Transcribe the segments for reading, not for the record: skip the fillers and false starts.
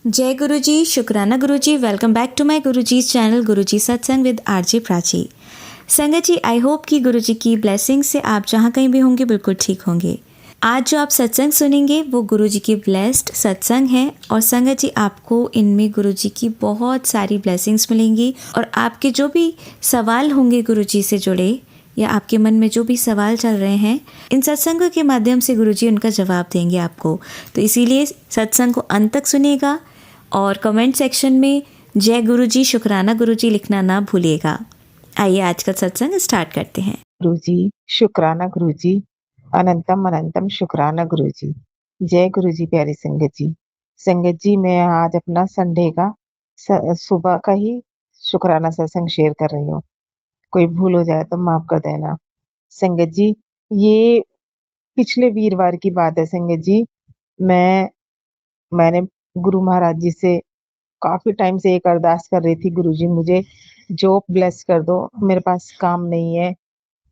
जय गुरु जी, शुक्राना गुरु जी। Welcome back to my Guru ji channel गुरु जी सत्संग विद आरजे प्राची। संगत जी, आई होप कि गुरु जी की ब्लेसिंग से आप जहाँ कहीं भी होंगे बिल्कुल ठीक होंगे। आज जो आप सत्संग सुनेंगे वो गुरु जी की ब्लेस्ड सत्संग है और संगत जी आपको इनमें गुरु जी की बहुत सारी ब्लेसिंग्स मिलेंगी और आपके जो भी सवाल होंगे गुरु जी से जुड़े या आपके मन में जो भी सवाल चल रहे हैं, इन सत्संगों के माध्यम से गुरुजी उनका जवाब देंगे आपको। तो इसीलिए सत्संग को अंत तक सुनिएगा और कमेंट सेक्शन में जय गुरुजी, शुक्राना गुरुजी लिखना ना भूलिएगा। आइए आज का सत्संग स्टार्ट करते हैं। गुरुजी, शुक्राना गुरुजी, अनंतम अनंतम शुक्राना गुरुजी। जय गुरुजी। प्यारी संगत जी, मैं आज अपना संडे का सुबह का ही शुक्राना सत्संग शेयर कर रही हूँ। कोई भूल हो जाए तो माफ कर देना। संगत जी, ये पिछले वीरवार की बात है। संगत जी, मैंने गुरु महाराज जी से काफी टाइम से एक अरदास कर रही थी, गुरुजी मुझे जॉब ब्लेस कर दो, मेरे पास काम नहीं है,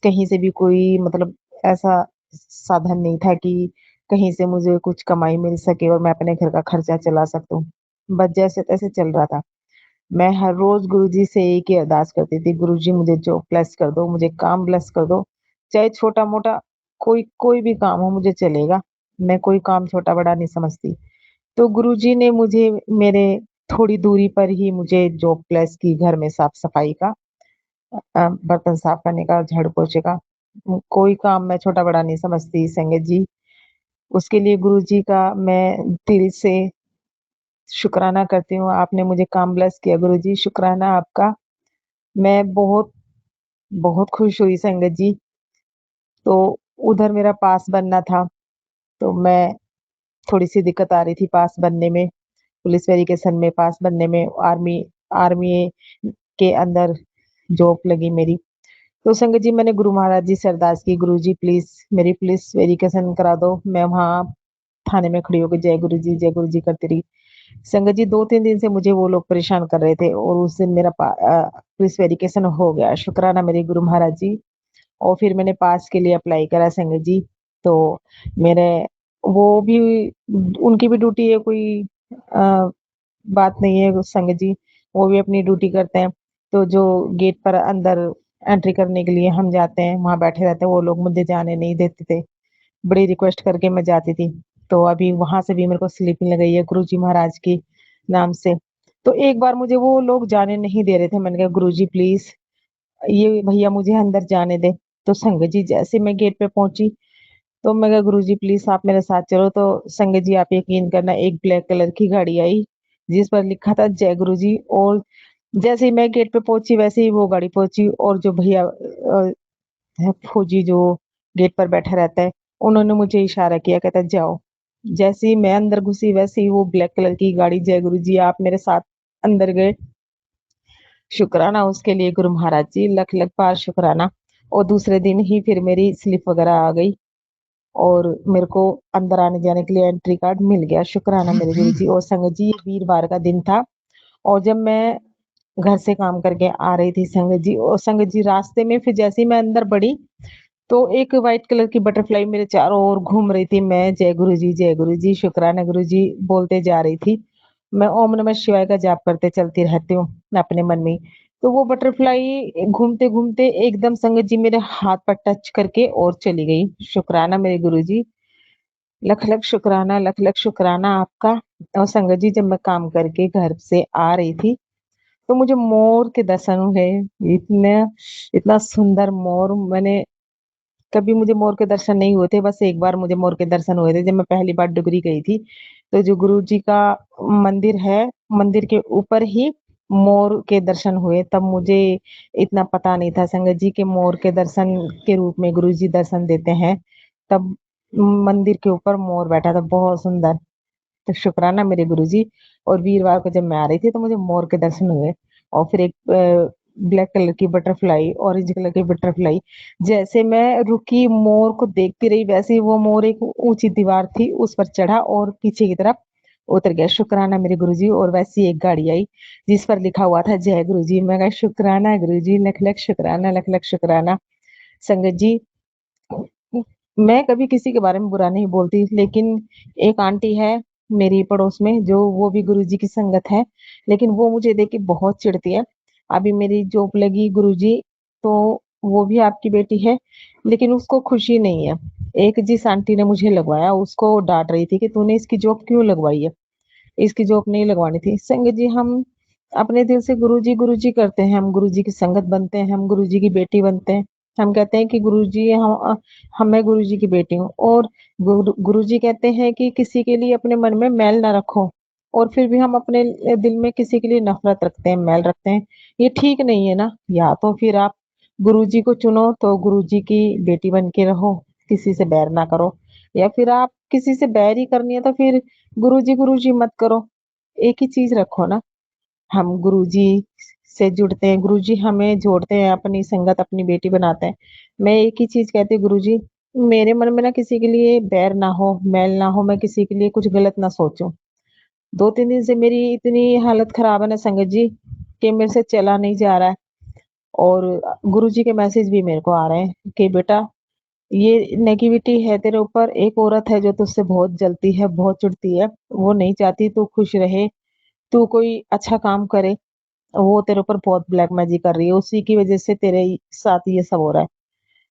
कहीं से भी कोई मतलब ऐसा साधन नहीं था कि कहीं से मुझे कुछ कमाई मिल सके और मैं अपने घर का खर्चा चला सकूं। बस जैसे तैसे चल रहा था। मैं हर रोज गुरुजी से एक ही अरदास करती थी, गुरुजी मुझे जॉब ब्लेस कर दो, मुझे काम ब्लेस कर दो, चाहे छोटा मोटा कोई कोई भी काम हो मुझे चलेगा। मैं कोई काम छोटा बड़ा नहीं समझती। तो गुरुजी ने मुझे मेरे थोड़ी दूरी पर ही मुझे जॉब ब्लेस की, घर में साफ सफाई का, बर्तन साफ करने का, झाड़ू पोछे का। कोई काम मैं छोटा बड़ा नहीं समझती संगत जी। उसके लिए गुरुजी का मैं दिल से शुक्राना करती हूँ। आपने मुझे काम ब्लेस किया गुरुजी, शुक्राना आपका। मैं बहुत बहुत खुश हुई संगत जी। तो उधर मेरा पास बनना था, तो मैं थोड़ी सी दिक्कत आ रही थी पास बनने में, पुलिस वेरिफिकेशन में पास बनने में। आर्मी आर्मी के अंदर जॉब लगी मेरी। तो संगत जी, मैंने गुरु महाराज जी से अरदास की, गुरु जी प्लीज मेरी पुलिस वेरिफिकेशन करा दो। मैं वहाँ थाने में खड़ी होकर जय गुरु जी करती रही। संगत जी, 2-3 दिन से मुझे वो लोग परेशान कर रहे थे और उस दिन मेरा पुलिस वेरिफिकेशन हो गया, शुक्राना मेरे गुरु महाराज जी। और फिर मैंने पास के लिए अप्लाई करा संगत जी। तो मेरे वो भी, उनकी भी ड्यूटी है, कोई बात नहीं है संगत जी, वो भी अपनी ड्यूटी करते हैं। तो जो गेट पर अंदर एंट्री करने के लिए हम जाते हैं, वहां बैठे रहते हैं, वो लोग मुझे जाने नहीं देते थे। बड़ी रिक्वेस्ट करके मैं जाती थी। तो अभी वहां से भी मेरे को स्लिप मिल गई है गुरुजी महाराज की नाम से। तो एक बार मुझे वो लोग जाने नहीं दे रहे थे, मैंने कहा गुरुजी प्लीज ये भैया मुझे अंदर जाने दे। तो संगत जी, जैसे मैं गेट पे पहुंची तो मैं कहा गुरुजी प्लीज आप मेरे साथ चलो। तो संगत जी, आप यकीन करना, एक ब्लैक कलर की गाड़ी आई जिस पर लिखा था जय गुरुजी। और जैसे ही मैं गेट पे पहुंची वैसे ही वो गाड़ी पहुंची और जो भैया फौजी जो गेट पर बैठा रहता है, उन्होंने मुझे इशारा किया, कहता जाओ। जैसे ही मैं अंदर घुसी वैसे ही वो ब्लैक कलर की गाड़ी, जय गुरुजी आप मेरे साथ अंदर गए। शुक्राना उसके लिए गुरु महाराज जी, लख लख बार शुक्राना। और दूसरे दिन ही फिर मेरी स्लिप वगैरह आ गई और मेरे को अंदर आने जाने के लिए एंट्री कार्ड मिल गया, शुक्राना मेरे गुरु जी। और संगत जी, ये वीरवार का दिन था और जब मैं घर से काम करके आ रही थी संगत जी, और संगत जी रास्ते में फिर जैसे ही मैं अंदर बढ़ी तो एक व्हाइट कलर की बटरफ्लाई मेरे चारों ओर घूम रही थी। मैं जय गुरु जी, शुक्राना गुरु जी बोलते जा रही थी। मैं ओम नमः शिवाय का जाप करते चलती रहती हूँ अपने मन में ही। तो वो बटरफ्लाई घूमते घूमते एकदम संगत जी मेरे हाथ पर टच करके और चली गई, शुक्राना मेरे गुरु जी। लख लख शुक्राना, लख लख शुक्राना आपका। और संगत जी, जब मैं काम करके घर से आ रही थी तो मुझे मोर के दर्शन हुए। इतने इतना सुंदर मोर, मैंने कभी, मुझे मोर के दर्शन नहीं हुए थे। बस एक बार मुझे मोर के दर्शन हुए थे जब मैं पहली बार डुगरी गई थी। तो जो गुरु जी का मंदिर है, मंदिर के ऊपर ही मोर के दर्शन हुए। तब मुझे इतना पता नहीं था संगत जी के मोर के दर्शन के रूप में गुरु जी दर्शन देते हैं। तब मंदिर के ऊपर मोर बैठा था, बहुत सुंदर। तो शुक्राना मेरे गुरुजी। और वीरवार को जब मैं आ रही थी तो मुझे मोर के दर्शन हुए। और फिर एक ब्लैक कलर की बटरफ्लाई, ऑरेंज कलर की बटरफ्लाई, जैसे मैं रुकी मोर को देखती रही वैसे ही वो मोर एक ऊंची दीवार थी उस पर चढ़ा और पीछे की तरफ उतर गया, शुक्राना मेरे गुरुजी। और वैसी एक गाड़ी आई जिस पर लिखा हुआ था जय गुरुजी। मैं कहा शुक्राना गुरुजी, लख लख शुक्राना, लख लख शुक्राना। संगत जी, मैं कभी किसी के बारे में बुरा नहीं बोलती, लेकिन एक आंटी है मेरी पड़ोस में, जो वो भी गुरुजी की संगत है, लेकिन वो मुझे देख के बहुत चिढ़ती है। अभी मेरी जॉब लगी गुरुजी, तो वो भी आपकी बेटी है, लेकिन उसको खुशी नहीं है। एक जिस आंटी ने मुझे लगवाया, उसको डाँट रही थी कि तूने इसकी जॉब क्यों लगवाई है? इसकी जॉब नहीं लगवानी थी। संगत जी, हम अपने दिल से गुरुजी, गुरुजी करते हैं, हम गुरुजी की संगत बनते हैं, हम गुरुजी की बेटी बनते हैं। हम कहते हैं कि गुरुजी मैं गुरुजी की बेटी हूँ, और गुरुजी कहते हैं कि किसी के लिए अपने मन में मैल ना रखो, और फिर भी हम अपने दिल में किसी के लिए नफ़रत रखते हैं, मैल रखते हैं। ये ठीक नहीं है ना। या तो फिर आप गुरुजी को चुनो तो गुरुजी की बेटी बन के रहो, किसी से बैर ना करो, या फिर आप किसी से बैर ही करनी है तो फिर गुरुजी, गुरुजी मत करो। एक ही चीज़ रखो ना। हम गुरुजी से जुड़ते हैं, गुरुजी हमें जोड़ते हैं, अपनी संगत अपनी बेटी बनाते हैं। मैं एक ही चीज़ कहती हूँ, गुरुजी मेरे मन में ना किसी के लिए बैर ना हो, मैल ना हो, मैं किसी के लिए कुछ गलत ना सोचूँ। 2-3 दिन से मेरी इतनी हालत ख़राब है ना संगत जी, कि मेरे से चला नहीं जा रहा है, और गुरुजी के मैसेज भी मेरे को आ रहे हैं कि बेटा, ये नेगेटिविटी है तेरे ऊपर। एक औरत है जो तुझसे बहुत जलती है, बहुत चिढ़ती है। वो नहीं चाहती तू खुश रहे, तू कोई अच्छा काम करे। वो तेरे ऊपर बहुत ब्लैक मैजिक कर रही है, उसी की वज़ह से तेरे साथ ये सब हो रहा है।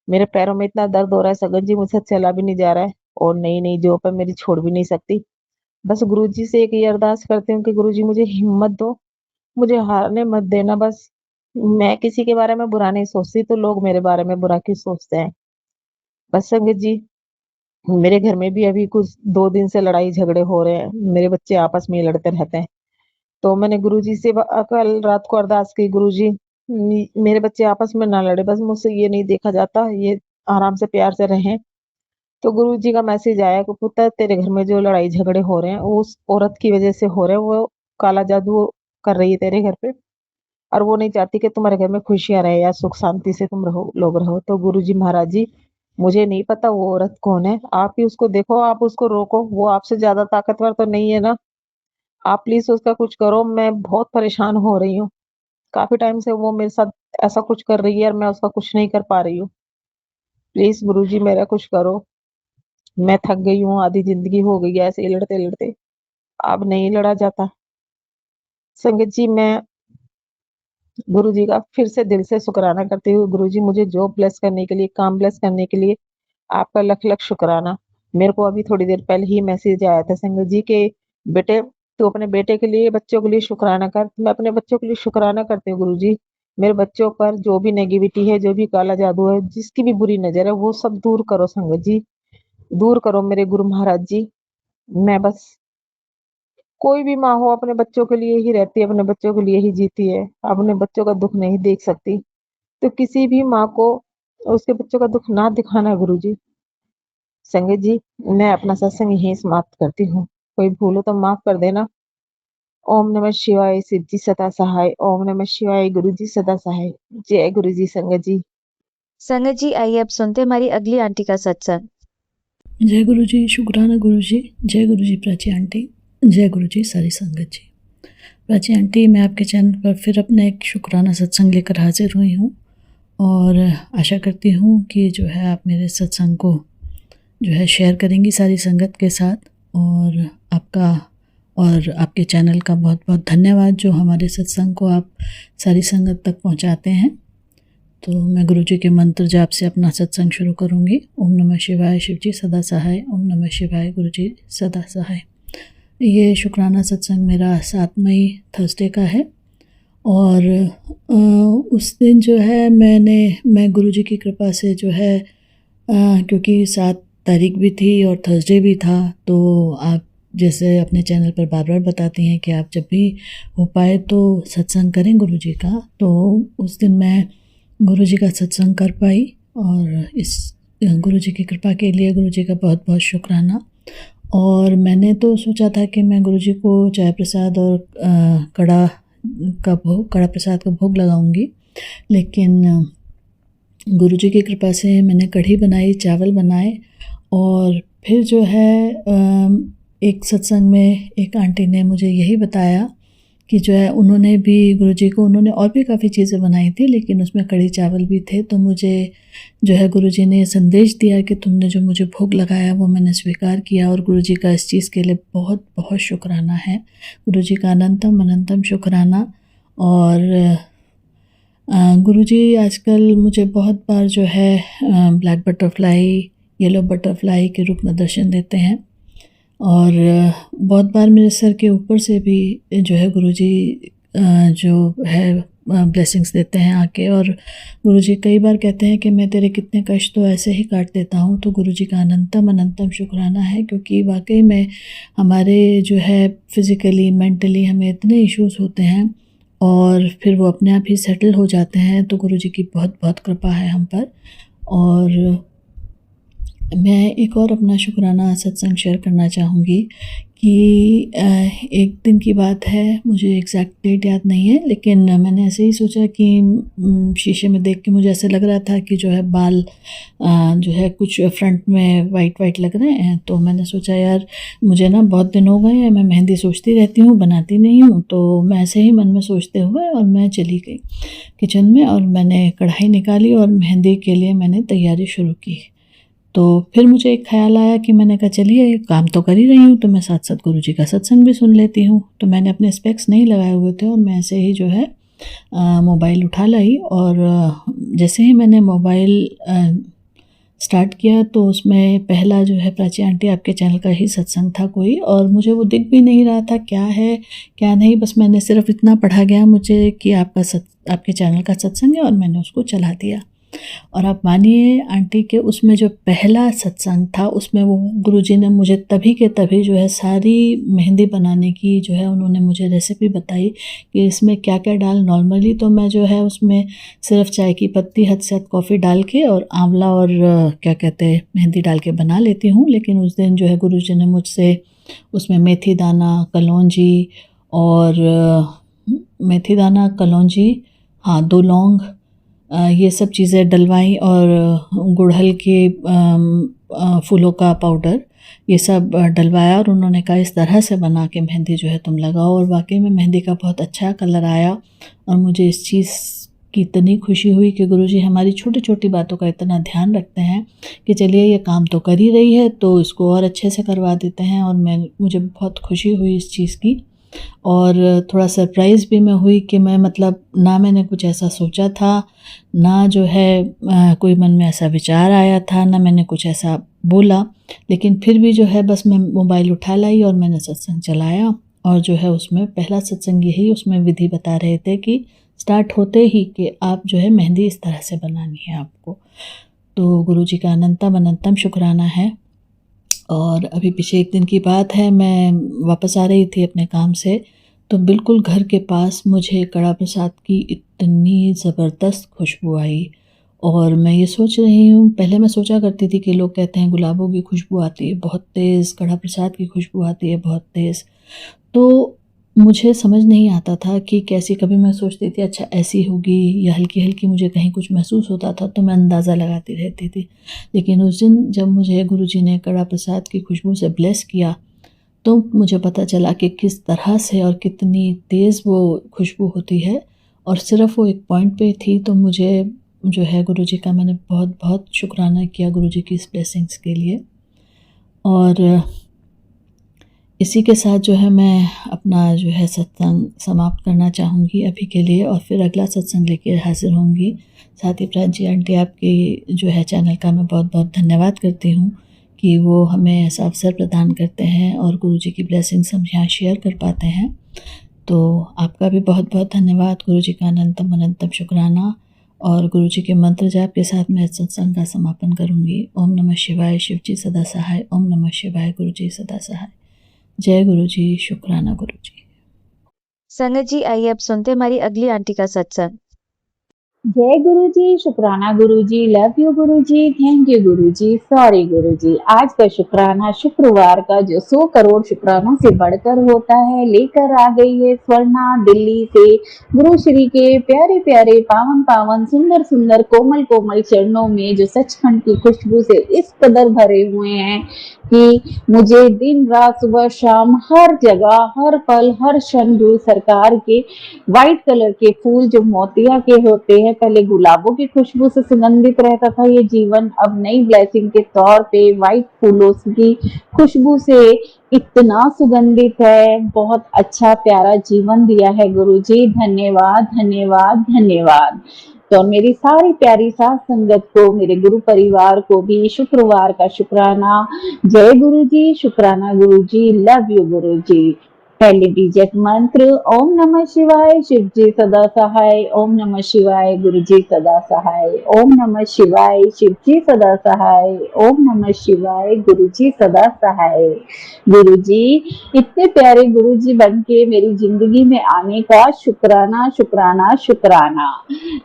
मेरे पैरों में इतना दर्द हो रहा है सगत जी, मुझसे चला भी नहीं जा रहा है, और नई-नई जॉब है मेरी, छोड़ भी नहीं सकती। बस गुरुजी से एक ये अरदास करती हूँ कि गुरुजी मुझे हिम्मत दो, मुझे हारने मत देना बस। मैं किसी के बारे में बुरा नहीं सोचती, तो लोग मेरे बारे में बुरा क्यों सोचते हैं? बस संगत जी, मेरे घर में भी अभी कुछ 2 दिन से लड़ाई झगड़े हो रहे हैं। मेरे बच्चे आपस में ही लड़ते रहते हैं। तो मैंने गुरुजी से कल रात को अरदास की, गुरुजी मेरे बच्चे आपस में ना लड़े, बस मुझसे ये नहीं देखा जाता, ये आराम से प्यार से रहें। तो गुरुजी का मैसेज आया कि पुत्र, तेरे घर में जो लड़ाई झगड़े हो रहे हैं, वो उस औरत की वज़ह से हो रहे हैं, वो काला जादू कर रही है तेरे घर पे, और वो नहीं चाहती कि तुम्हारे घर में खुशियाँ रहे या सुख शांति से तुम रहो। तो गुरुजी महाराज जी, मुझे नहीं पता वो औरत कौन है, आप ही उसको देखो, आप उसको रोको, वो आपसे ज़्यादा ताकतवर तो नहीं है ना? आप प्लीज़ उसका कुछ करो, मैं बहुत परेशान हो रही हूँ। काफ़ी टाइम से वो मेरे साथ ऐसा कुछ कर रही है, और मैं उसका कुछ नहीं कर पा रही हूँ। प्लीज़ गुरुजी मेरा कुछ करो। मैं थक गई हूँ, आधी ज़िंदगी हो गई है ऐसे ही लड़ते-लड़ते, अब नहीं लड़ा जाता। संगत जी, मैं गुरुजी का फिर से दिल से शुकराना करती हूँ। गुरुजी, मुझे जॉब ब्लेस करने के लिए, काम ब्लेस करने के लिए आपका लख-लख शुकराना। मेरे को अभी थोड़ी देर पहले ही मैसेज आया था संगत जी के, बेटे तू अपने बेटे के लिए, बच्चों के लिए शुकराना कर। मैं अपने बच्चों के लिए शुकराना करती हूँ गुरुजी। मेरे बच्चों पर जो भी नेगेटिविटी है, जो भी काला जादू है, जिसकी भी बुरी नज़र है, वो सब दूर करो संगत जी, दूर करो मेरे गुरु महाराज जी। मैं बस, कोई भी माँ हो अपने बच्चों के लिए ही रहती है, अपने बच्चों के लिए ही जीती है, अपने बच्चों का दुःख नहीं देख सकती। तो किसी भी माँ को उसके बच्चों का दुःख ना दिखाना गुरुजी। संगत जी, मैं अपना सत्संग यहीं समाप्त करती हूँ। कोई भूल हो तो माफ़ कर देना। ओम नमः शिवाय, शिव जी सदा सहाय। ओम नमः शिवाय, गुरु जी सदा सहाय। जय गुरु जी संगत जी। संगत जी, आइए अब सुनते हैं हमारी अगली आंटी का सत्संग। जय गुरु जी, शुक्राना गुरु जी। जय गुरु जी प्राची आंटी। जय गुरु जी सारी संगत जी। प्राची आंटी, मैं आपके चैनल पर फिर अपना एक शुक्राना सत्संग लेकर हाजिर हुई हूँ, और आशा करती हूँ कि जो है आप मेरे सत्संग को जो है शेयर करेंगी सारी संगत के साथ, और आपका और आपके चैनल का बहुत बहुत धन्यवाद जो हमारे सत्संग को आप सारी संगत तक पहुँचाते हैं। तो मैं गुरु जी के मंत्र जाप से अपना सत्संग शुरू करूँगी। ओम नमः शिवाय, शिव जी सदा सहाय। ओम नमः शिवाय, गुरु जी सदा सहाय। ये शुक्राना सत्संग मेरा 7 मई थर्सडे का है, और उस दिन जो है मैं गुरु जी की कृपा से जो है क्योंकि 7 तारीख भी थी और थर्सडे भी था, तो आप जैसे अपने चैनल पर बार बार बताती हैं कि आप जब भी हो पाए तो सत्संग करें गुरु जी का। तो उस दिन मैं गुरु जी का सत्संग कर पाई, और इस गुरु जी की कृपा के लिए गुरु जी का बहुत बहुत शुक्राना। और मैंने तो सोचा था कि मैं गुरु जी को चाय प्रसाद और कड़ा प्रसाद का भोग लगाऊंगी, लेकिन गुरु जी की कृपा से मैंने कढ़ी बनाई, चावल बनाए, और फिर जो है एक सत्संग में एक आंटी ने मुझे यही बताया कि जो है उन्होंने भी गुरुजी को उन्होंने और भी काफ़ी चीज़ें बनाई थी, लेकिन उसमें कढ़ी चावल भी थे। तो मुझे जो है गुरुजी ने संदेश दिया कि तुमने जो मुझे भोग लगाया वो मैंने स्वीकार किया, और गुरुजी का इस चीज़ के लिए बहुत बहुत शुक्राना है। गुरुजी का अनंतम अनंतम शुक्राना। और गुरुजी आजकल मुझे बहुत बार जो है ब्लैक बटरफ्लाई, येलो बटरफ्लाई के रूप में दर्शन देते हैं, और बहुत बार मेरे सर के ऊपर से भी जो है गुरुजी जो है ब्लेसिंग्स देते हैं आके। और गुरुजी कई बार कहते हैं कि मैं तेरे कितने कष्ट तो ऐसे ही काट देता हूँ। तो गुरुजी का अनंतम अनंतम शुक्राना है, क्योंकि वाकई में हमारे जो है फिज़िकली मेंटली हमें इतने इश्यूज़ होते हैं और फिर वो अपने आप ही सेटल हो जाते हैं। तो गुरुजी की बहुत बहुत कृपा है हम पर। और मैं एक और अपना शुक्राना सत्संग शेयर करना चाहूँगी कि एक दिन की बात है, मुझे एग्जैक्ट डेट याद नहीं है, लेकिन मैंने ऐसे ही सोचा कि शीशे में देख के मुझे ऐसे लग रहा था कि जो है बाल जो है कुछ फ्रंट में वाइट वाइट लग रहे हैं। तो मैंने सोचा यार मुझे ना बहुत दिन हो गए हैं, मैं मेहंदी सोचती रहती हूँ, बनाती नहीं हूँ। तो मैं ऐसे ही मन में सोचते हुए और मैं चली गई किचन में, और मैंने कढ़ाई निकाली और मेहंदी के लिए मैंने तैयारी शुरू की। तो फिर मुझे एक ख़्याल आया कि मैंने कहा चलिए काम तो कर ही रही हूँ तो मैं साथ साथ गुरुजी का सत्संग भी सुन लेती हूँ। तो मैंने अपने स्पेक्स नहीं लगाए हुए थे और मैं ऐसे ही जो है मोबाइल उठा लाई, और जैसे ही मैंने मोबाइल स्टार्ट किया तो उसमें पहला जो है प्राची आंटी आपके चैनल का ही सत्संग था कोई, और मुझे वो दिख भी नहीं रहा था क्या है क्या नहीं। बस मैंने सिर्फ इतना पढ़ा गया मुझे कि आपके चैनल का सत्संग है, और मैंने उसको चला दिया। और आप मानिए आंटी के उसमें जो पहला सत्संग था उसमें वो गुरुजी ने मुझे तभी के तभी जो है सारी मेहंदी बनाने की जो है उन्होंने मुझे रेसिपी बताई कि इसमें क्या क्या डाल। नॉर्मली तो मैं जो है उसमें सिर्फ चाय की पत्ती, हद से हद कॉफ़ी डाल के और आंवला और क्या कहते हैं मेहंदी डाल के बना लेती हूँ। लेकिन उस दिन जो है गुरुजी ने मुझसे उसमें मेथी दाना, कलौंजी और मेथी दाना, कलौंजी, हाँ 2 लौंग, ये सब चीज़ें डलवाई, और गुड़हल के फूलों का पाउडर ये सब डलवाया, और उन्होंने कहा इस तरह से बना के मेहंदी जो है तुम लगाओ। और वाकई में मेहंदी का बहुत अच्छा कलर आया, और मुझे इस चीज़ की इतनी खुशी हुई कि गुरुजी हमारी छोटी छोटी बातों का इतना ध्यान रखते हैं कि चलिए ये काम तो कर ही रही है तो इसको और अच्छे से करवा देते हैं। और मुझे बहुत खुशी हुई इस चीज़ की, और थोड़ा सरप्राइज़ भी मैं हुई कि मैं मतलब ना मैंने कुछ ऐसा सोचा था, ना जो है कोई मन में ऐसा विचार आया था, ना मैंने कुछ ऐसा बोला, लेकिन फिर भी जो है बस मैं मोबाइल उठा लाई और मैंने सत्संग चलाया। और जो है उसमें पहला सत्संग यही, उसमें विधि बता रहे थे कि स्टार्ट होते ही कि आप जो है मेहंदी इस तरह से बनानी है आपको। तो गुरुजी का अनंतम अनंतम शुक्राना है। और अभी पीछे एक दिन की बात है, मैं वापस आ रही थी अपने काम से, तो बिल्कुल घर के पास मुझे कड़ा प्रसाद की इतनी ज़बरदस्त खुशबू आई। और मैं ये सोच रही हूँ, पहले मैं सोचा करती थी कि लोग कहते हैं गुलाबों की खुशबू आती है बहुत तेज़, कड़ा प्रसाद की खुशबू आती है बहुत तेज़, तो मुझे समझ नहीं आता था कि कैसी। कभी मैं सोचती थी अच्छा ऐसी होगी, या हल्की हल्की मुझे कहीं कुछ महसूस होता था तो मैं अंदाज़ा लगाती रहती थी। लेकिन उस दिन जब मुझे गुरुजी ने कड़ा प्रसाद की खुशबू से ब्लेस किया तो मुझे पता चला कि किस तरह से और कितनी तेज़ वो खुशबू होती है, और सिर्फ वो एक पॉइंट पे थी। तो मुझे जो है गुरुजी का मैंने बहुत बहुत शुक्राना किया गुरुजी की इस ब्लेसिंग्स के लिए। और इसी के साथ जो है मैं अपना जो है सत्संग समाप्त करना चाहूँगी अभी के लिए, और फिर अगला सत्संग लेकर हाजिर होंगी। साथ ही प्राची आंटी आपके जो है चैनल का मैं बहुत बहुत धन्यवाद करती हूँ कि वो हमें ऐसा अवसर प्रदान करते हैं और गुरुजी की ब्लेसिंग्स हम यहाँ शेयर कर पाते हैं। तो आपका भी बहुत बहुत धन्यवाद। गुरुजी का अनंतम अनंतम शुक्राना। और गुरुजी के मंत्र जाप के साथ मैं सत्संग का समापन करूँगी। ओम नमः शिवाय, शिवजी सदा सहाय। ओम नमः शिवाय, गुरुजी सदा सहाय। जय गुरुजी, शुक्राना गुरुजी। संगत जी आइए अब सुनते हैं हमारी अगली आंटी का सत्संग। जय गुरुजी, शुक्राना Guruji, love you Guruji, thank you Guruji, sorry Guruji. आज का शुक्राना शुक्रवार का जो 100 करोड़ शुक्रानों से बढ़कर होता है लेकर आ गई है स्वर्णा दिल्ली से। गुरु श्री के प्यारे प्यारे पावन पावन सुंदर सुंदर कोमल कोमल चरणों में जो सचखंड की खुशबू से इस कदर भरे हुए हैं कि मुझे दिन रात सुबह शाम हर जगह हर पल हर क्षण गुरु सरकार के व्हाइट कलर के फूल जो मोतिया के होते हैं, पहले गुलाबों की खुशबू से सुगंधित रहता था ये जीवन, अब नई ब्लेसिंग के तौर पे व्हाइट फूलों की खुशबू से इतना सुगंधित है। बहुत अच्छा प्यारा जीवन दिया है गुरुजी, धन्यवाद धन्यवाद धन्यवाद। तो मेरी सारी प्यारी साथ संगत को, मेरे गुरु परिवार को भी शुक्रवार का शुक्राना। जय गुरु जी, शुक्राना गुरु जी, लव यू गुरु जी। पहले डीजेट मंत्र, ओम नमः शिवाय, शिव जी सदा सहाय, ओम नमः शिवाय, गुरु जी सदा सहाय, ओम नमः शिवाय, शिव जी सदा सहाय, ओम नमः शिवाय, गुरु जी सदा सहाय। गुरु जी, इतने प्यारे गुरु जी बन के मेरी जिंदगी में आने का शुक्राना शुक्राना शुक्राना।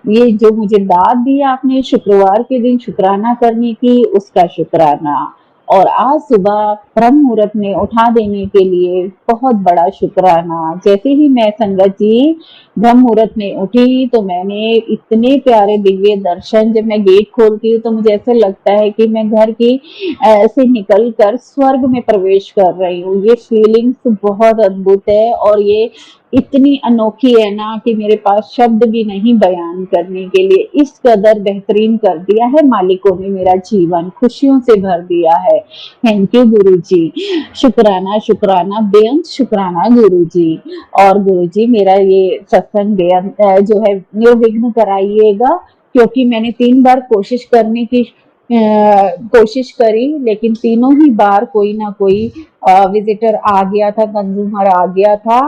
ये जो मुझे दाद दी आपने शुक्रवार के दिन शुक्राना करने की, उसका शुक्राना। और आज सुबह ब्रह्म मुहूर्त में उठा देने के लिए बहुत बड़ा शुक्राना। जैसे ही मैं संगत जी ब्रह्म मुहूर्त में उठी तो मैंने इतने प्यारे दिव्य दर्शन, जब मैं गेट खोलती हूँ तो मुझे ऐसा लगता है कि मैं घर की से निकल कर स्वर्ग में प्रवेश कर रही हूँ। ये फीलिंग्स बहुत अद्भुत है और ये इतनी अनोखी है ना कि मेरे पास शब्द भी नहीं बयान करने के लिए। इस कदर बेहतरीन कर दिया है मालिकों ने मेरा जीवन, खुशियों से भर दिया है। थैंक यू गुरु जी, शुक्राना शुक्राना बेअंत शुक्राना गुरु जी। और गुरु जी मेरा ये सत्संग बेअंत जो है निर्विघ्न कराइएगा, क्योंकि मैंने 3 बार कोशिश करी, लेकिन तीनों ही बार कोई ना कोई विजिटर आ गया था, कंज्यूमर आ गया था,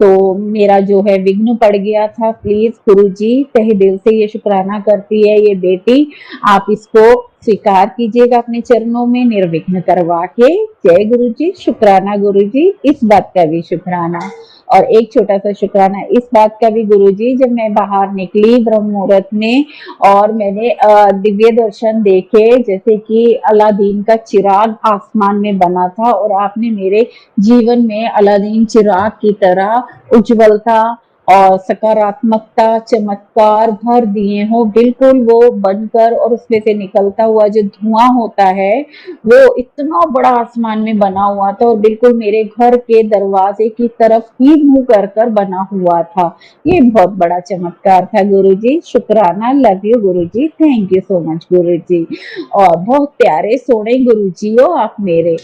तो मेरा जो है विघ्न पड़ गया था। प्लीज गुरु जी, तहे दिल से ये शुक्राना करती है ये बेटी, आप इसको स्वीकार कीजिएगा अपने चरणों में निर्विघ्न करवा के। जय गुरु जी, शुक्राना गुरु जी, इस बात का भी शुक्राना। और एक छोटा सा शुक्राना इस बात का भी गुरु जी, जब मैं बाहर निकली ब्रह्म मुहूर्त में और मैंने दिव्य दर्शन देखे, जैसे कि अलादीन का चिराग आसमान में बना था और आपने मेरे जीवन में अलादीन चिराग की तरह उज्जवलता और सकारात्मकता चमत्कार भर दिए हो, बिल्कुल वो बनकर, और उसमें से निकलता हुआ जो धुआं होता है वो इतना बड़ा आसमान में बना हुआ था और बिल्कुल मेरे घर के दरवाजे की तरफ ही मुंह कर कर बना हुआ था। ये बहुत बड़ा चमत्कार था गुरु जी, शुक्राना, love you Guru ji, thank you so much गुरु जी। और बहुत प्यारे सोने गुरु जी हो आप मेरे।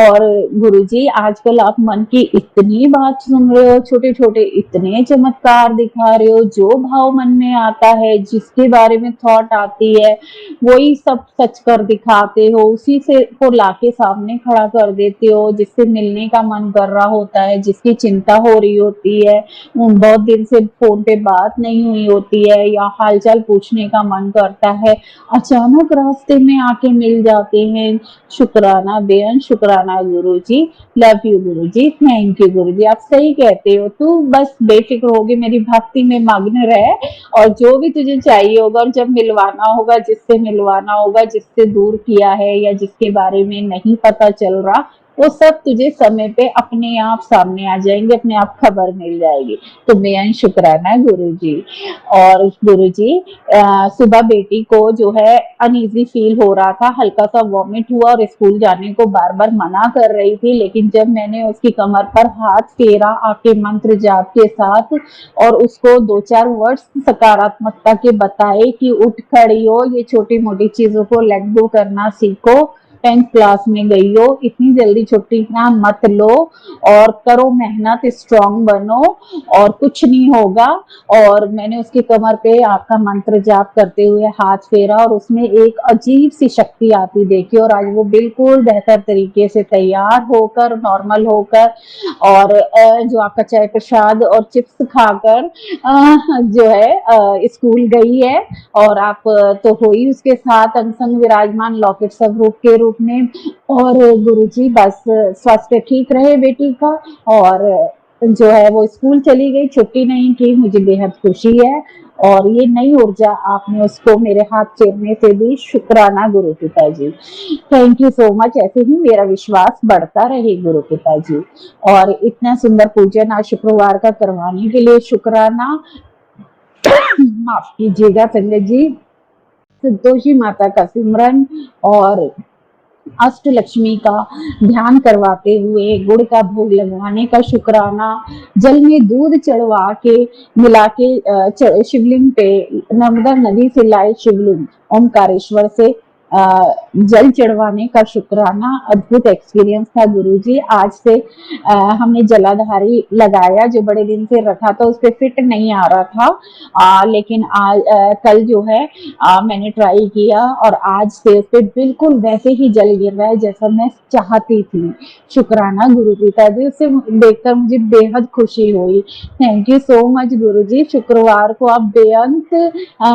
और गुरु जी आजकल आप मन की इतनी बात सुन रहे हो, छोटे छोटे इतने चमत्कार दिखा रहे हो, जो भाव मन में आता है, जिसके बारे में थॉट आती है, वही सब सच कर दिखाते हो, उसी से को लाके सामने खड़ा कर देते हो। जिससे मिलने का मन कर रहा होता है, जिसकी चिंता हो रही होती है, बहुत दिन से फोन पे बात नहीं हुई होती है या हालचाल पूछने का मन करता है, अचानक रास्ते में आके मिल जाते हैं। शुक्राना बेअंत शुक्राना गुरु जी, love you Guru ji, thank you गुरु जी। आप सही कहते हो, तू बस बेफिक्र होगी मेरी भक्ति में मग्न रहे, और जो भी तुझे चाहिए होगा और जब मिलवाना होगा, जिससे मिलवाना होगा, जिससे दूर किया है या जिसके बारे में नहीं पता चल रहा, वो सब तुझे समय पे अपने आप सामने आ जाएंगे, अपने आप खबर मिल जाएगी। तो बेअंत शुक्राना गुरु जी। और गुरु जी सुबह बेटी को जो है अनईजी फील हो रहा था, हल्का सा वॉमिट हुआ और स्कूल जाने को बार बार मना कर रही थी, लेकिन जब मैंने उसकी कमर पर हाथ फेरा आपके मंत्र जाप के साथ और उसको 2-4 वर्ड्स सकारात्मकता के बताए कि उठ खड़ी हो, ये छोटी मोटी चीजों को लेट गो करना सीखो, 10th क्लास में गई हो, इतनी जल्दी छुट्टी ना मत लो और करो मेहनत, स्ट्रांग बनो और कुछ नहीं होगा। और मैंने उसकी कमर पे आपका मंत्र जाप करते हुए हाथ फेरा और उसमें एक अजीब सी शक्ति आती देखी, और आज वो बिल्कुल बेहतर तरीके से तैयार होकर, नॉर्मल होकर, और जो आपका चाय प्रसाद और चिप्स खाकर जो है स्कूल गई है। और आप तो हो ही उसके साथ अंग विराजमान लॉकेट स्वरूप के रूप में। और गुरुजी बस स्वास्थ्य ठीक रहे बेटी का, और जो है वो स्कूल चली गई, छुट्टी नहीं की, मुझे बेहद खुशी है। और ये नई ऊर्जा आपने उसको मेरे हाथ फेरने से दी, शुक्राना गुरु पिता जी, थैंक यू सो मच। ऐसे ही मेरा विश्वास बढ़ता रहे गुरु पिता जी। और इतना सुंदर पूजन आज शुक्रवार का करवाने के लिए शुक्राना। माफ कीजिएगा संगत जी, संतोषी माता का सिमरन और अष्टलक्ष्मी का ध्यान करवाते हुए गुड़ का भोग लगवाने का शुक्राना, जल में दूध चढ़वा के मिला के शिवलिंग पे नर्मदा नदी से लाए शिवलिंग ओमकारेश्वर से जल चढ़वाने का शुक्राना। अद्भुत एक्सपीरियंस था गुरुजी। आज से हमने जलाधारी लगाया, जो बड़े दिन से रखा था, उस पर फिट नहीं आ रहा था, लेकिन आज कल जो है मैंने ट्राई किया और आज से उस पर बिल्कुल वैसे ही जल गिर रहा है जैसा मैं चाहती थी। शुक्राना गुरु पिताजी, उससे देखकर मुझे बेहद खुशी हुई। थैंक यू सो मच गुरुजी। शुक्रवार को आप बेअंत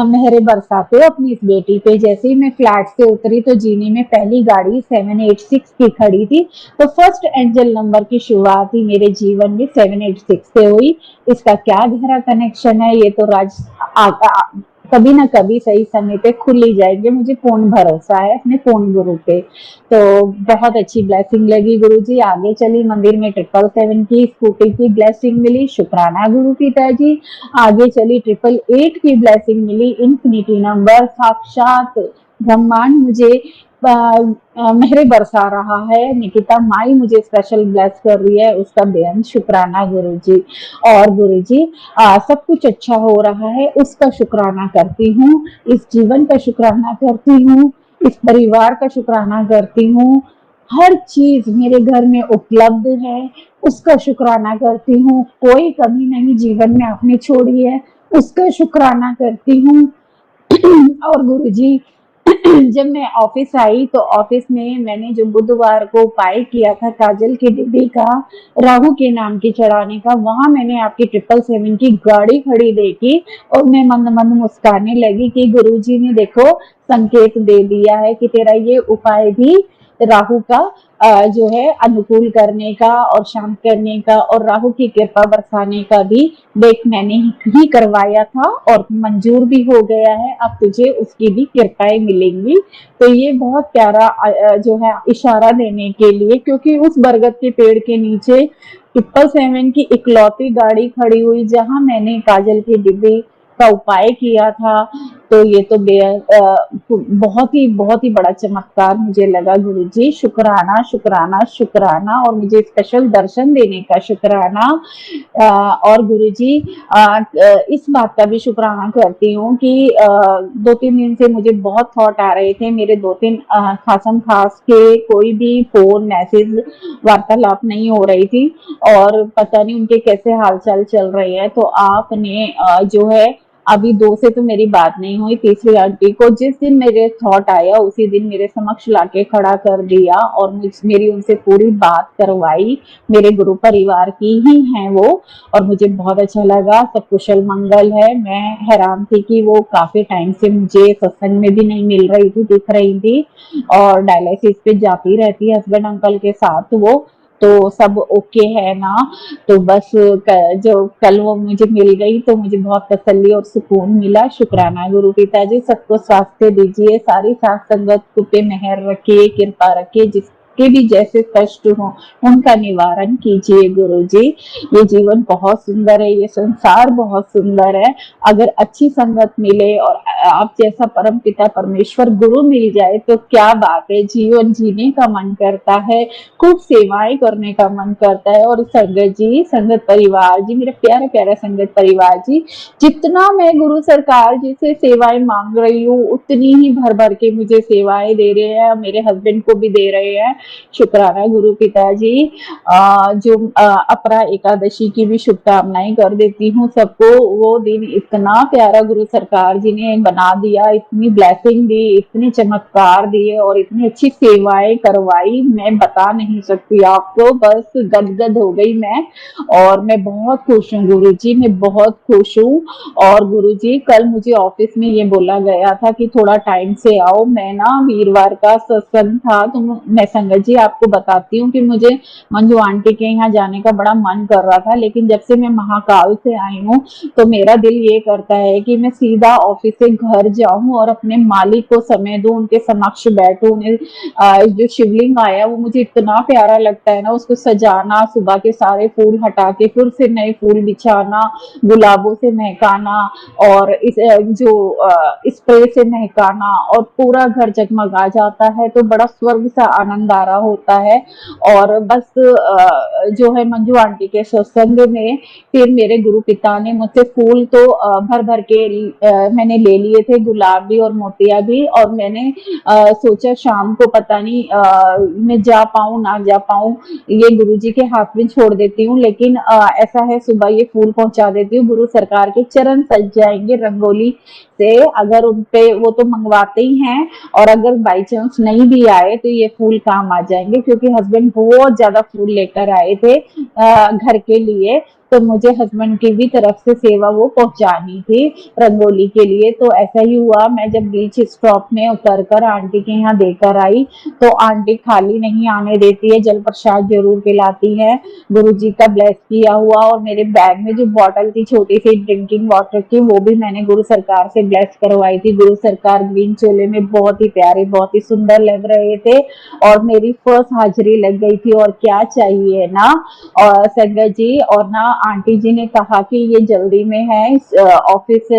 मेहरे बरसाते हो अपनी इस बेटी पे। जैसे ही मैं फ्लैट से उतरी तो जीने में पहली गाड़ी 786 की खड़ी थी, तो फर्स्ट एंजल नंबर की शुरुआत ही मेरे जीवन में 786 से हुई। इसका क्या गहरा कनेक्शन है ये तो कभी ना कभी सही समय पे खुल ही जाएंगे, मुझे पूर्ण भरोसा है अपने पूर्ण गुरु पे। तो बहुत अच्छी ब्लेसिंग लगी गुरुजी। आगे चली, मंदिर में 777 की स्कूटी की ब्लेसिंग मिली, शुक्राना गुरु पिताजी। आगे चली 888 की ब्लेसिंग मिली, इंफिनिटी नंबर, साक्षात ब्रह्मांड मुझे मेहरे बरसा रहा है। निकिता माई मुझे स्पेशल ब्लेस कर रही है, उसका बेहद शुक्राना गुरुजी। और गुरुजी सब कुछ अच्छा हो रहा है, उसका शुक्राना करती हूँ, इस जीवन का शुक्राना करती हूँ, इस परिवार का शुक्राना करती हूँ। हर चीज मेरे घर में उपलब्ध है, उसका शुक्राना करती हूँ। कोई कमी नहीं जीवन में आपने छोड़ी है, उसका शुक्राना करती हूँ। और गुरुजी जब मैं ऑफिस आई तो ऑफिस में मैंने जो बुधवार को उपाय किया था काजल की डिब्बी का, राहु के नाम की चढ़ाने का, वहां मैंने आपकी 777 की गाड़ी खड़ी देखी और मैं मंद मंद मुस्काने लगी कि गुरुजी ने देखो संकेत दे दिया है कि तेरा ये उपाय भी राहु का जो है अनुकूल करने का और शांत करने का और राहु की कृपा बरसाने का भी देख मैंने ही करवाया था और मंजूर भी हो गया है। अब तुझे उसकी भी कृपाएं मिलेंगी। तो ये बहुत प्यारा जो है इशारा देने के लिए, क्योंकि उस बरगद के पेड़ के नीचे 777 की इकलौती गाड़ी खड़ी हुई जहां मैंने काजल की डिब्बी का उपाय किया था। तो ये तो बहुत ही बड़ा चमत्कार मुझे लगा गुरुजी। शुक्राना शुक्राना शुक्राना, और मुझे स्पेशल दर्शन देने का शुक्राना। और गुरुजी इस बात का भी शुक्राना करती हूँ कि 2-3 दिन से मुझे बहुत थॉट आ रहे थे, मेरे 2-3 खासम खास के कोई भी फोन मैसेज वार्तालाप नहीं हो रही थी और पता नहीं उनके कैसे हालचाल चल रहे हैं। तो आपने जो है अभी 2 से तो मेरी बात नहीं हुई, तीसरी आंटी को जिस दिन मेरे थॉट आया उसी दिन मेरे समक्ष लाके खड़ा कर दिया और मेरी उनसे पूरी बात करवाई। मेरे गुरु परिवार की ही हैं वो, और मुझे बहुत अच्छा लगा, सब कुशल मंगल है। मैं हैरान थी कि वो काफी टाइम से मुझे सत्संग में भी नहीं मिल रही थी, दिख रही थी और डायलिसिस पे जाती रहती है हस्बैंड अंकल के साथ वो। तो सब ओके है ना। तो बस जो कल वो मुझे मिल गई तो मुझे बहुत तसल्ली और सुकून मिला। शुक्राना गुरु पिताजी, सबको स्वास्थ्य दीजिए, सारी साथ संगत पे मेहर रखिए, कृपा रखिए, जिसके भी जैसे कष्ट हो उनका निवारण कीजिए गुरुजी। ये जीवन बहुत सुंदर है, ये संसार बहुत सुंदर है। अगर अच्छी संगत मिले और आप जैसा परम पिता परमेश्वर गुरु मिल जाए तो क्या बात है, जीवन जीने का मन करता है, खूब सेवाएं करने का मन करता है। और संगत जी, संगत परिवार जी, मेरा प्यारा प्यारा संगत परिवार जी, जितना मैं गुरु सरकार जी से सेवाएं मांग रही हूँ उतनी ही भर भर के मुझे सेवाएं दे रहे हैं, मेरे हस्बैंड को भी दे रहे हैं। शुक्राना गुरु पिताजी। जो अपरा एकादशी की भी शुभकामनाएं कर देती हूँ सबको। वो दिन इतना प्यारा गुरु सरकार जी ने बना दिया, इतनी ब्लेसिंग दी, इतने चमत्कार दिए और इतनी अच्छी सेवाएं करवाई, मैं बता नहीं सकती आपको, बस गदगद हो गई मैं। और मैं बहुत खुश हूँ गुरुजी, मैं बहुत खुश हूँ। और गुरुजी कल मुझे ऑफिस में ये बोला गया था कि थोड़ा टाइम से आओ, मैं ना वीरवार का सत्संग था तो मैं संगत संगत जी, आपको बताती हूँ कि मुझे मंजू आंटी के यहाँ जाने का बड़ा मन कर रहा था, लेकिन जब से मैं महाकाल से आई हूँ तो मेरा दिल ये करता है कि मैं सीधा ऑफिस से घर जाऊं और अपने मालिक को समय दूं, उनके समक्ष बैठूं। उन्हें जो शिवलिंग आया वो मुझे इतना प्यारा लगता है ना, उसको सजाना, सुबह के सारे फूल हटा के फिर से नए फूल बिछाना, गुलाबों से महकाना और इस स्प्रे से महकाना और पूरा घर जगमगा जाता है, तो बड़ा स्वर्ग सा आनंद आ रहा होता है। और बस जो है मंजू आंटी के सत्संग में फिर मेरे गुरु पिता ने मुझसे फूल तो भर भर के मैंने ले लिए थे, गुलाबी और मोतिया भी। और मैंने सोचा शाम को पता नहीं मैं जा पाऊं ना जा पाऊं, ये गुरुजी के हाथ में छोड़ देती हूँ, लेकिन ऐसा है सुबह ये फूल पहुंचा देती हूँ। गुरु सरकार के चरण सज जाएंगे रंगोली से, अगर उनपे वो तो मंगवाते ही हैं, और अगर बाई चांस नहीं भी आए तो ये फूल काम आ जाएंगे, क्योंकि हस्बैंड बहुत ज्यादा फूल लेकर आए थे घर के लिए, तो मुझे हस्बैंड की भी तरफ से सेवा वो पहुंचानी थी रंगोली के लिए। तो ऐसा ही हुआ, मैं जब बीच स्टॉप में उतर कर आंटी के यहाँ देकर आई तो आंटी खाली नहीं आने देती है, जल प्रसाद जरूर पिलाती है, गुरुजी का ब्लेस किया हुआ। और मेरे बैग में जो बॉटल थी छोटी सी ड्रिंकिंग वाटर की, वो भी मैंने गुरु सरकार से ब्लेस करवाई थी। गुरु सरकार ग्रीन चोले में बहुत ही प्यारे, बहुत ही सुंदर लग रहे थे और मेरी फर्स्ट हाजिरी लग गई थी, और क्या चाहिए ना। और संगत जी और ना आंटी जी ने कहा कि ये जल्दी में है, ऑफिस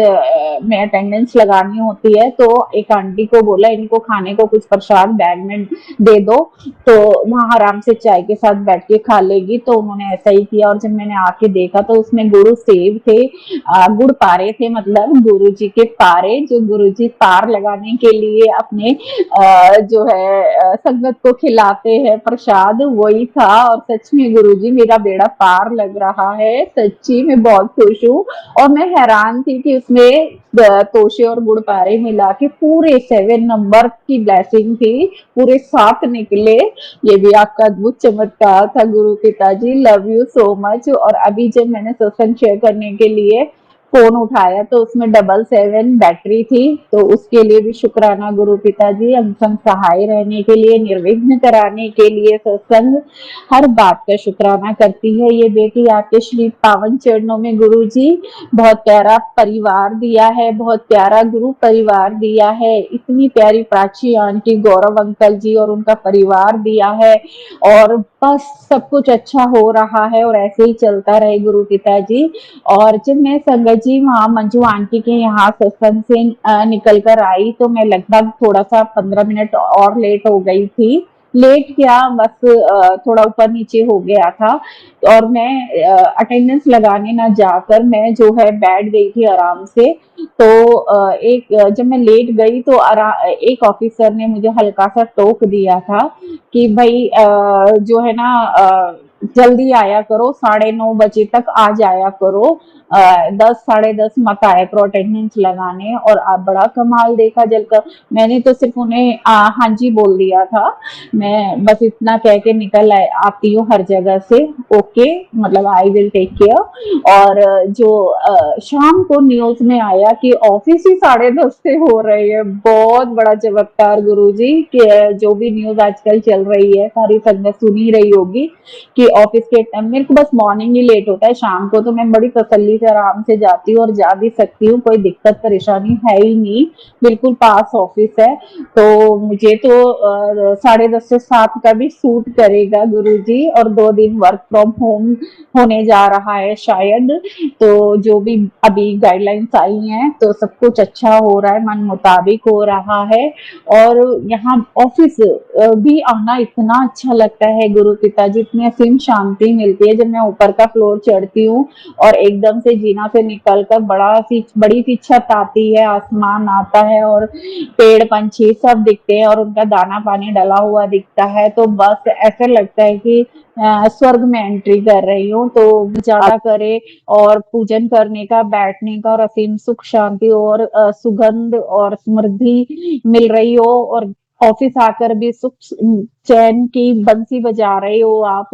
में अटेंडेंस लगानी होती है, तो एक आंटी को बोला इनको खाने को कुछ प्रसाद बैग में दे दो, तो वहां आराम से चाय के साथ बैठ के खा लेगी। तो उन्होंने ऐसा ही किया, और जब मैंने आके देखा तो उसमें गुरु सेब थे, गुड़ पारे थे, मतलब गुरु जी के पारे, जो गुरु जी पार लगाने के लिए अपने जो है संगत को खिलाते हैं प्रसाद, वही था। और सच में गुरु जी मेरा बेड़ा पार लग रहा है, सच्ची मैं बहुत खुश हूँ। और मैं हैरान थी कि उसमें तोशे और गुड़ पारे मिला के पूरे 7 नंबर की ब्लेसिंग थी, पूरे 7 निकले। ये भी आपका अद्भुत चमत्कार था गुरु पिताजी, लव यू सो मच। और अभी जब मैंने सत्संग शेयर करने के लिए फोन उठाया तो उसमें 777 बैटरी थी, तो उसके लिए भी शुक्राना गुरु पिताजी, हम संग सहाय रहने के लिए, निर्विघ्न कराने के लिए सत्संग, हर बात का शुक्राना करती है ये बेटी आपके श्री पावन चरणों में। गुरु जी बहुत प्यारा परिवार दिया है, बहुत प्यारा गुरु परिवार दिया है, इतनी प्यारी प्राची आंटी, गौरव अंकल जी और उनका परिवार दिया है, और बस सब कुछ अच्छा हो रहा है और ऐसे ही चलता रहे गुरु पिताजी। और जब मैं संगत जी वहाँ मंजू आंटी के यहाँ सत्संग से निकल कर आई तो मैं लगभग थोड़ा सा 15 मिनट और लेट हो गई थी। लेट क्या, बस थोड़ा ऊपर नीचे हो गया था, और मैं अटेंडेंस लगाने ना जाकर मैं जो है बैठ गई थी आराम से। तो जब मैं लेट गई तो एक ऑफिसर ने मुझे हल्का सा टोक दिया था कि भाई जो है ना जल्दी आया करो, 9:30 बजे तक आ जाया करो, 10 10:30 मत आया करो अटेंडेंस लगाने। और आप बड़ा कमाल देखा जलकर, मैंने तो सिर्फ उन्हें हाँ जी बोल दिया था, मैं बस इतना कह के निकल आती हूँ हर जगह से, ओके मतलब आई विल टेक केयर। और जो शाम को न्यूज में आया कि ऑफिस ही 10:30 से हो रही है, बहुत बड़ा चमत्कार गुरुजी कि जो भी न्यूज आजकल चल रही है सारी संगत सुन ही रही होगी कि ऑफिस के टाइम, मेरे को बस मॉर्निंग ही लेट होता है, शाम को तो मैं बड़ी तसल्ली से आराम से जाती हूँ और जा भी सकती हूँ, कोई दिक्कत परेशानी है ही नहीं, बिल्कुल पास ऑफिस है। तो मुझे तो 10:30 से 7 का भी सूट करेगा गुरुजी। और 2 दिन वर्क फ्रॉम होम होने जा रहा है शायद, तो जो भी अभी गाइडलाइंस आई हैं तो सब कुछ अच्छा हो रहा है, मन मुताबिक हो रहा है। और यहाँ ऑफिस भी आना इतना अच्छा लगता है गुरु पिताजी, इतनी असीम शांति मिलती है जब मैं ऊपर का फ्लोर चढ़ती हूँ और एकदम से जीना से निकलकर बड़ी सी छत आती है, आसमान आता है और पेड़ पंछी सब दिखते हैं और उनका दाना पानी डला हुआ दिखता है, तो बस ऐसा लगता है कि स्वर्ग में एंट्री कर रही हूँ। तो ज्यादा करे और पूजन करने का, बैठने का, और असीम सुख शांति और सुगंध और समृद्धि मिल रही हो, और ऑफिस आकर भी सुख चैन की बंसी बजा रहे हो आप,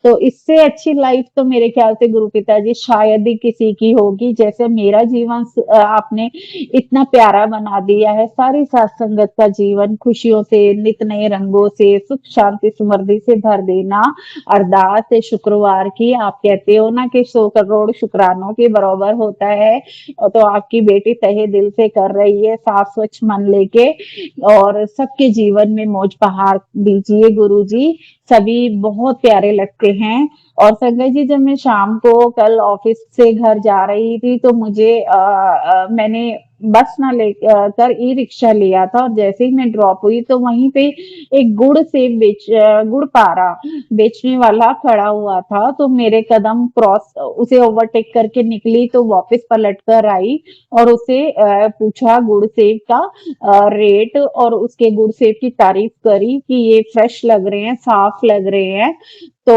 तो इससे अच्छी लाइफ तो मेरे ख्याल से गुरु पिताजी शायद ही किसी की होगी। जैसे मेरा जीवन आपने इतना प्यारा बना दिया है, सारी साथ संगत का जीवन खुशियों से, नित नए रंगों से, सुख शांति समृद्धि से भर देना। अरदास है शुक्रवार की, आप कहते हो ना कि 100 करोड़ शुक्रानों के बराबर होता है, तो आपकी बेटी तहे दिल से कर रही है, साफ स्वच्छ मन लेके, और सबके जीवन में मौज बहार दीजिए गुरुजी। सभी बहुत प्यारे लगते हैं। और संजय जी, जब मैं शाम को कल ऑफिस से घर जा रही थी तो मुझे मैंने बस ना ले कर ई रिक्शा लिया था, और जैसे ही मैं ड्रॉप हुई तो वहीं पे एक गुड़ पारा बेचने वाला खड़ा हुआ था, तो मेरे कदम क्रॉस उसे ओवरटेक करके निकली तो वापस पलट कर आई और उसे पूछा गुड़ सेब का रेट, और उसके गुड़ सेब की तारीफ करी कि ये फ्रेश लग रहे हैं, साफ लग रहे हैं। तो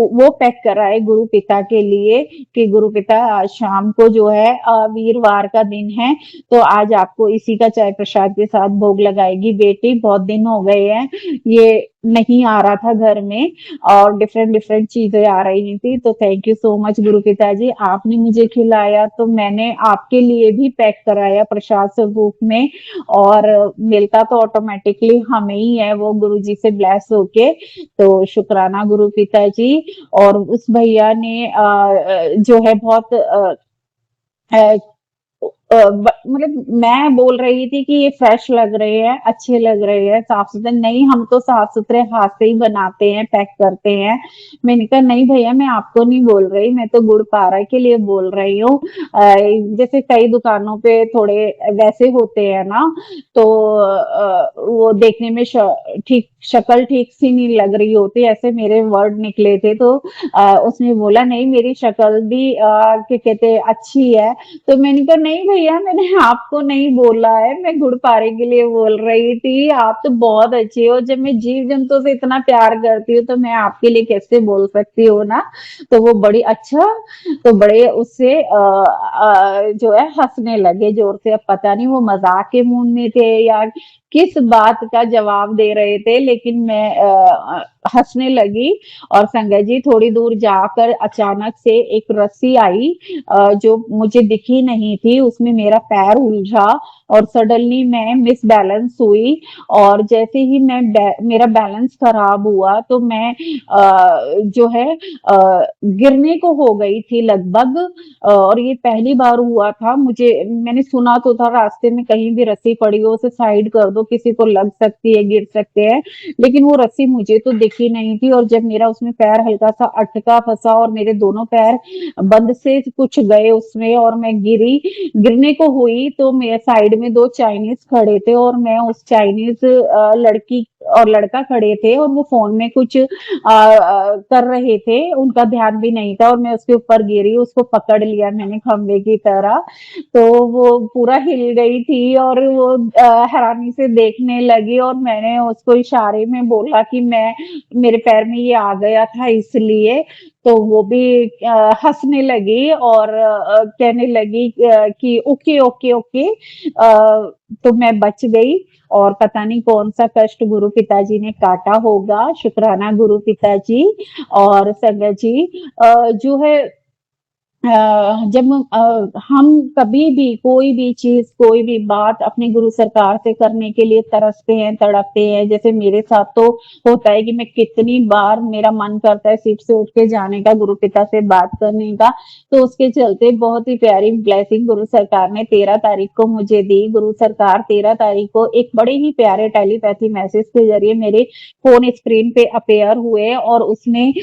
वो पैक कराए गुरु पिता के लिए कि गुरु पिता आज शाम को जो है वीरवार का दिन है, तो आज आपको इसी का चाय प्रसाद के साथ भोग लगाएगी बेटी। बहुत दिन हो गए हैं ये नहीं आ रहा था घर में, और डिफरेंट डिफरेंट चीजें आ रही थी। तो थैंक यू सो मच गुरु पिताजी, आपने मुझे खिलाया तो मैंने आपके लिए भी पैक कराया प्रसाद स्वरूप में, और मिलता तो ऑटोमेटिकली हमें ही है वो गुरुजी से ब्लेस होके। तो शुक्राना गुरु पिताजी। और उस भैया ने जो है बहुत अ, मतलब मैं बोल रही थी कि ये फ्रेश लग रहे हैं, अच्छे लग रहे हैं, साफ सुथरे, नहीं हम तो साफ सुथरे हाथ से ही बनाते हैं, पैक करते हैं। मैंने कहा नहीं भैया, मैं आपको नहीं बोल रही, मैं तो गुड़ पारा के लिए बोल रही हूँ। जैसे कई दुकानों पे थोड़े वैसे होते हैं ना, तो वो देखने में ठीक शक्ल ठीक सी नहीं लग रही होती, ऐसे मेरे वर्ड निकले थे। तो उसने बोला नहीं, मेरी शक्ल भी क्या कहते अच्छी है। तो मैंने कहा नहीं भैया, मैंने आपको नहीं बोला है, मैं गुड़ पारे के लिए बोल रही थी। आप तो बहुत अच्छे हो, जब मैं जीव जंतु से इतना प्यार करती हूँ तो मैं आपके लिए कैसे बोल सकती हूँ ना। तो वो बड़ी अच्छा, तो बड़े उससे जो है हंसने लगे जोर से। अब पता नहीं वो मजाक के मूड में थे या किस बात का जवाब दे रहे थे, लेकिन मैं हंसने लगी। और संगत जी, थोड़ी दूर जाकर अचानक से एक रस्सी आई जो मुझे दिखी नहीं थी, उसमें मेरा पैर उलझा और सडनली मैं मिस बैलेंस हुई। और जैसे ही मेरा बैलेंस खराब हुआ तो मैं जो है गिरने को हो गई थी लगभग। और ये पहली बार हुआ था मुझे। मैंने सुना तो था रास्ते में कहीं भी रस्सी पड़ी हो उसे साइड कर दो, किसी को लग सकती है, गिर सकते हैं, लेकिन वो रस्सी मुझे तो दिखी नहीं थी। और जब मेरा उसमें पैर हल्का सा अटका फंसा और मेरे दोनों पैर बंद से कुछ गए उसमें और मैं गिरने को हुई, तो मेरे साइड में दो चाइनीज खड़े थे और मैं उस चाइनीज लड़की और लड़का खड़े थे और वो फोन में कुछ कर रहे थे, उनका ध्यान भी नहीं था, और मैं उसके ऊपर गिरी, उसको पकड़ लिया मैंने खंबे की तरह। तो वो पूरा हिल गई थी और वो हैरानी से देखने लगी, और मैंने उसको इशारे में बोला कि मेरे पैर में ये आ गया था इसलिए। तो वो भी हंसने लगी और कहने लगी कि ओके ओके ओके। तो मैं बच गई। और पता नहीं कौन सा कष्ट गुरु पिताजी ने काटा होगा। शुक्राना गुरु पिताजी। और संगत जी, जो है जब हम कभी भी कोई भी चीज, कोई भी बात अपने गुरु सरकार से करने के लिए तरसते हैं, तड़पते हैं, जैसे मेरे साथ तो होता है कि मैं कितनी बार मेरा मन करता है सीट से उठ के जाने का, गुरु पिता से बात करने का। तो उसके चलते बहुत ही प्यारी ब्लेसिंग गुरु सरकार ने 13 तारीख को मुझे दी। गुरु सरकार 13 तारीख को एक बड़े ही प्यारे टेलीपैथी मैसेज के जरिए मेरे फोन स्क्रीन पे अपेयर हुए, और उसमें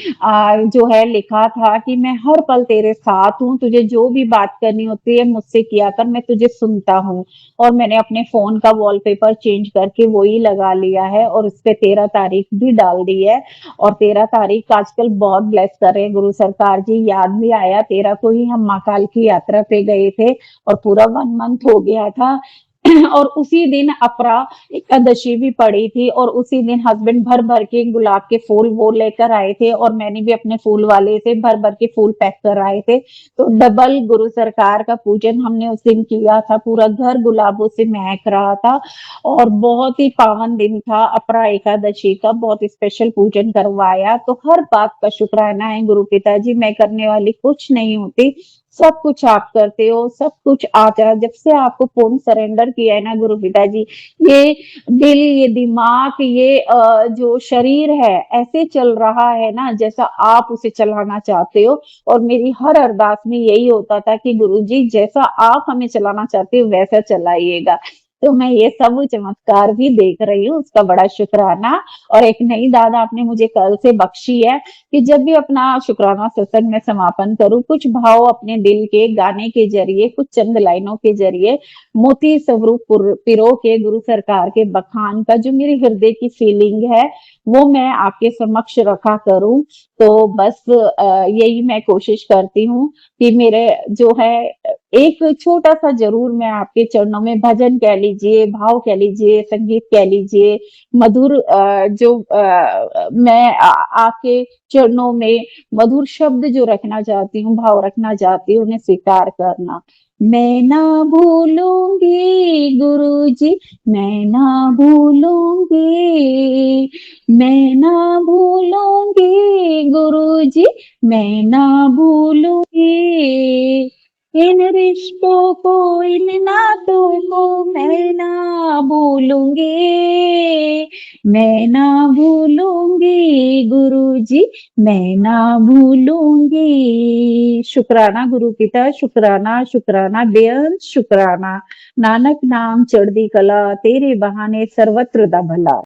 जो है लिखा था कि मैं हर पल तेरे साथ हूँ, तुझे जो भी बात करनी होती है मुझसे किया कर, मैं तुझे सुनता हूँ। और मैंने अपने फोन का वॉलपेपर चेंज करके वही लगा लिया है और उस पे 13 तारीख भी डाल दी है। और 13 तारीख आजकल बहुत ब्लेस कर रहे हैं गुरु सरकार जी। याद भी आया, 13 को ही हम महाकाल की यात्रा पे गए थे और पूरा 1 मंथ हो गया था। और उसी दिन अपरा एकादशी भी पड़ी थी और उसी दिन हस्बैंड भर भर के गुलाब के फूल वो लेकर आए थे और मैंने भी अपने फूल वाले से भर भर के फूल पैक कर आए थे। तो डबल गुरु सरकार का पूजन हमने उस दिन किया था, पूरा घर गुलाबों से महक रहा था और बहुत ही पावन दिन था अपरा एकादशी का, बहुत स्पेशल पूजन करवाया। तो हर बात का शुक्राना है गुरु पिताजी, मैं करने वाली कुछ नहीं होती, सब कुछ आप करते हो, सब कुछ आता जब से आपको पूर्ण सरेंडर किया है ना गुरु पिताजी, ये दिल, ये दिमाग, ये जो शरीर है ऐसे चल रहा है ना जैसा आप उसे चलाना चाहते हो। और मेरी हर अरदास में यही होता था कि गुरुजी जैसा आप हमें चलाना चाहते हो वैसा चलाइएगा। तो मैं ये सब चमत्कार भी देख रही हूँ, उसका बड़ा शुक्राना। और एक नई दाद आपने मुझे कल से बख्शी है कि जब भी अपना शुक्राना सत्संग में समापन करूं, कुछ भाव अपने दिल के गाने के जरिए, कुछ चंद लाइनों के जरिए, मोती स्वरूप पिरो के गुरु सरकार के बखान का जो मेरे हृदय की फीलिंग है वो मैं आपके समक्ष रखा करूं। तो बस यही मैं कोशिश करती हूँ कि मेरे जो है एक छोटा सा जरूर मैं आपके चरणों में भजन कह लीजिए, भाव कह लीजिए, संगीत कह लीजिए, मधुर जो मैं आपके चरणों में मधुर शब्द जो रखना चाहती हूँ, भाव रखना चाहती हूँ, उन्हें स्वीकार करना। मैं ना भूलूंगी गुरुजी, मैं ना भूलूंगी, मैं ना भूलूंगी गुरुजी, मैं ना भूलूंगी इन रिश्तों को, इन नातों को मैं ना भूलूंगी, मैं ना भूलूंगी गुरुजी, मैं ना भूलूंगी। शुक्राना गुरु पिता, शुक्राना शुक्राना बेअंत शुक्राना। नानक नाम चढ़दी कला, तेरे बहाने सर्वत्र दा भला।